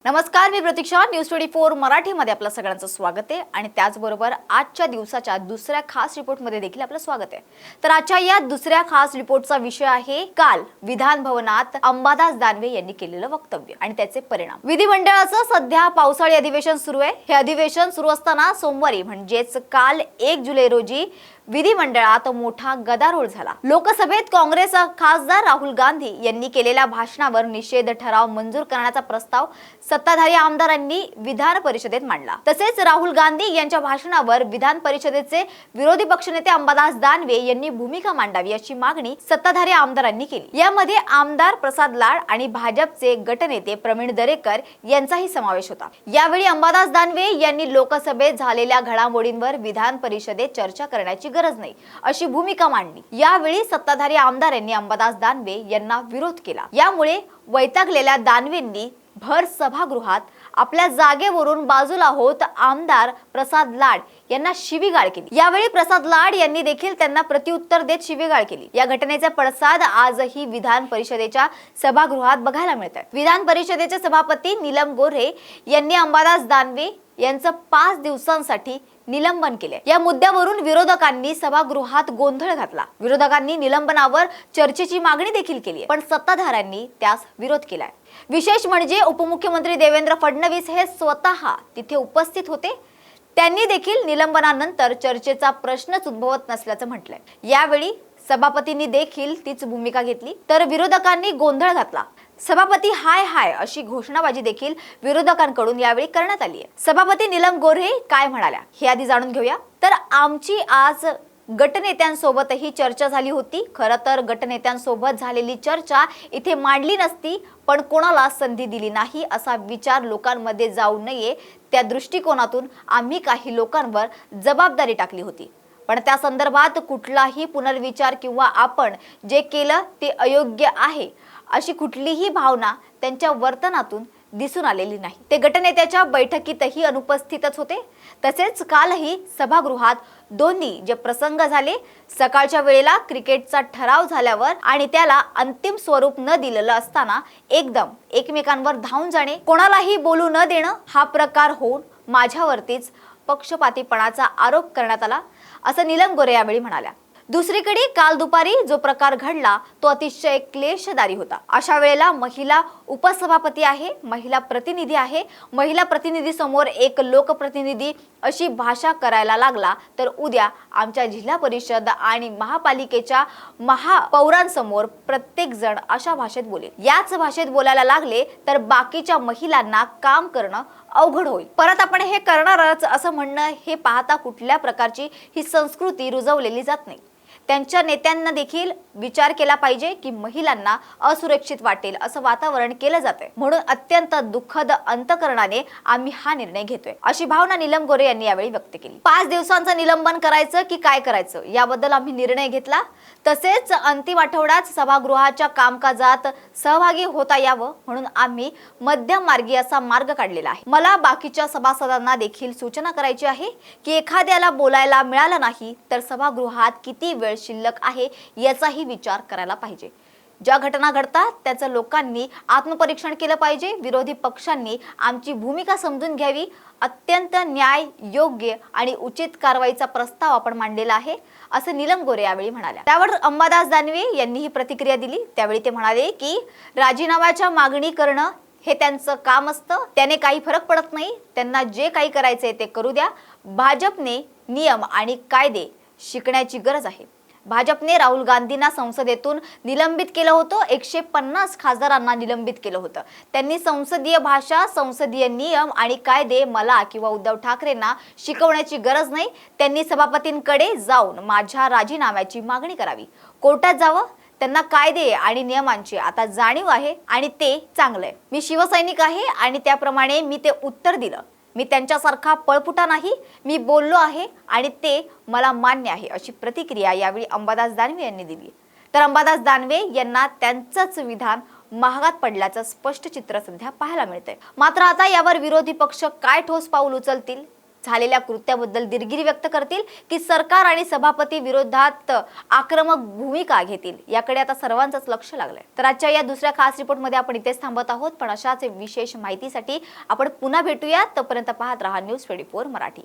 नमस्कार, मी प्रतीक्षा. न्यूज 24 मराठीमध्ये आपलं सगळ्यांचं स्वागत आहे आणि त्याचबरोबर आजच्या दिवसाच्या दुसऱ्या खास रिपोर्टमध्ये देखील आपलं स्वागत आहे. तर आजच्या या दुसऱ्या खास रिपोर्टचा विषय आहे काल विधान भवनात अंबादास दानवे यांनी केलेलं वक्तव्य आणि त्याचे परिणाम. विधिमंडळाचं सध्या पावसाळी अधिवेशन सुरू आहे. हे अधिवेशन सुरू असताना सोमवारी म्हणजेच काल 1 जुलै रोजी विधिमंडळात मोठा गदारोळ झाला. लोकसभेत काँग्रेस खासदार राहुल गांधी यांनी केलेल्या भाषणावर निषेध ठराव मंजूर करण्याचा प्रस्ताव सत्ताधारी आमदारांनी विधान परिषदेत मांडला. तसेच राहुल गांधी यांच्या भाषणावर विधान परिषदेचे विरोधी पक्षनेते अंबादास दानवे यांनी भूमिका मांडावी अशी मागणी सत्ताधारी आमदारांनी केली. यामध्ये आमदार प्रसाद लाड आणि भाजपचे गटनेते प्रवीण दरेकर यांचाही समावेश होता. यावेळी अंबादास दानवे यांनी लोकसभेत झालेल्या घडामोडींवर विधान परिषदेत चर्चा करण्याची गरज नाही अशी भूमिका मांडली. यावेळी सत्ताधारी आमदारांनी अंबादास दानवे यांना विरोध केला. यामुळे वैतागलेल्या दानवेंनी भर सभागृहात आपल्या जागेवरून बाजूला होत आमदार प्रसाद लाड यांना शिवीगाळ केली. यावेळी प्रसाद लाड यांनी देखील त्यांना प्रत्युत्तर देत शिवीगाळ केली. या घटनेचा पडसाद आजही विधान परिषदेच्या सभागृहात बघायला मिळतात. विधान परिषदेचे सभापती नीलम गोऱ्हे यांनी अंबादास दानवे यांचं 5 दिवसांसाठी निलंबन केले. या मुद्द्यावरून विरोधकांनी सभागृहात गोंधळ घातला. विरोधकांनी निलंबनावर चर्चेची मागणी देखील केली, पण सत्ताधाऱ्यांनी त्यास विरोध केलाय. विशेष म्हणजे उपमुख्यमंत्री देवेंद्र फडणवीस हे स्वतः तिथे उपस्थित होते. त्यांनी देखील निलंबनानंतर चर्चेचा प्रश्नच उद्भवत नसल्याचं म्हटलंय. यावेळी सभापतींनी देखील तीच भूमिका घेतली तर विरोधकांनी गोंधळ घातला. सभापती हाय हाय अशी घोषणाबाजी देखील विरोधकांकडून यावेळी करण्यात आली आहे. सभापती नीलम गोऱ्हे काय म्हणाल्या हे आधी जाणून घेऊया. तर आमची आज गटनेत्यांसोबतही चर्चा झाली होती. खरं तर गटनेत्यांसोबत झालेली चर्चा इथे मांडली नसती, पण कोणाला संधी दिली नाही असा विचार लोकांमध्ये जाऊ नये त्या दृष्टिकोनातून आम्ही काही लोकांवर जबाबदारी टाकली होती. पण त्या संदर्भात कुठलाही पुनर्विचार किंवा आपण जे केलं ते अयोग्य आहे अशी कुठलीही भावना त्यांच्या वर्तनातून दिसून आलेली नाही. ते गटनेत्याच्या बैठकीतही अनुपस्थितच होते. तसेच कालही सभागृहात दोन्ही जे प्रसंग झाले, सकाळच्या वेळेला क्रिकेटचा ठराव झाल्यावर आणि त्याला अंतिम स्वरूप न दिलेलं असताना एकदम एकमेकांवर धावून जाणे, कोणालाही बोलू न देणं हा प्रकार होऊन माझ्यावरतीच पक्षपातीपणाचा आरोप करण्यात आला असं नीलम गोऱ्हे यावेळी म्हणाल्या. दुसरीकडे काल दुपारी जो प्रकार घडला तो अतिशय क्लेशदारी होता. अशा वेळेला महिला उपसभापती आहे, महिला प्रतिनिधी आहे, महिला प्रतिनिधी समोर एक लोकप्रतिनिधी अशी भाषा करायला लागला तर उद्या आमच्या जिल्हा परिषद आणि महापालिकेच्या महापौरांसमोर प्रत्येक जण अशा भाषेत बोलेल. याच भाषेत बोलायला लागले तर बाकीच्या महिलांना काम करणं अवघड होईल. परत आपण हे करणारच असं म्हणणं हे पाहता कुठल्या प्रकारची ही संस्कृती रुजवलेली जात नाही. त्यांच्या नेत्यांना देखील विचार केला पाहिजे की महिलांना असुरक्षित वाटेल असं वातावरण केलं जातंय. म्हणून अत्यंत दुःखद अंतकरणाने आम्ही हा निर्णय घेतोय अशी भावना नीलम गोऱ्हे यांनी यावेळी व्यक्त केली. 5 दिवसांचं निलंबन करायचं की काय करायचं याबद्दल आम्ही निर्णय घेतला. तसेच अंतिम आठवड्यात सभागृहाच्या कामकाजात सहभागी होता यावं म्हणून आम्ही मध्यम मार्गी असा मार्ग काढलेला आहे. मला बाकीच्या सभासदांना देखील सूचना करायची आहे की एखाद्याला बोलायला मिळालं नाही तर सभागृहात किती वेळ शिल्लक आहे याचाही विचार करायला पाहिजे. ज्या घटना घडतात त्याचं लोकांनी आत्मपरीक्षण केलं पाहिजे. विरोधी पक्षांनी आमची भूमिका समजून घ्यावी. अत्यंत न्याय, योग्य आणि उचित कारवाईचा प्रस्ताव आपण मांडलेला आहे असं नीलम गोऱ्हे यावेळी म्हणाल्या. त्यावर अंबादास दानवे यांनी ही प्रतिक्रिया दिली. त्यावेळी ते म्हणाले की राजीनाम्याच्या मागणी करणं हे त्यांचं काम असतं, त्याने काही फरक पडत नाही. त्यांना जे काही करायचंय ते करू द्या. भाजपने नियम आणि कायदे शिकण्याची गरज आहे. भाजपने राहुल गांधींना संसदेतून निलंबित केलं होतं. 150 खासदारांना निलंबित केलं होतं. त्यांनी संसदीय भाषा, संसदीय नियम आणि कायदे मला किंवा उद्धव ठाकरेंना शिकवण्याची गरज नाही. त्यांनी सभापतींकडे जाऊन माझ्या राजीनाम्याची मागणी करावी, कोर्टात जावं. त्यांना कायदे आणि नियमांची आता जाणीव आहे आणि ते चांगलं आहे. मी शिवसैनिक आहे आणि त्याप्रमाणे मी ते उत्तर दिलं. मी त्यांच्यासारखा पळपुटा नाही. मी बोललो आहे आणि ते मला मान्य आहे अशी प्रतिक्रिया यावेळी अंबादास दानवे यांनी दिली. तर अंबादास दानवे यांना त्यांचंच विधान महागात पडल्याचं स्पष्ट चित्र सध्या पाहायला मिळतंय. मात्र आता यावर विरोधी पक्ष काय ठोस पाऊल उचलतील झालेल्या कृत्याबद्दल दिलगिरी व्यक्त करतील की सरकार आणि सभापती विरोधात आक्रमक भूमिका घेतील, याकडे आता सर्वांचंच लक्ष लागलंय. तर आजच्या या दुसऱ्या खास रिपोर्टमध्ये आपण इथेच थांबत आहोत, पण अशाच विशेष माहितीसाठी आपण पुन्हा भेटूया. तोपर्यंत पाहत रहा न्यूज 24 मराठी.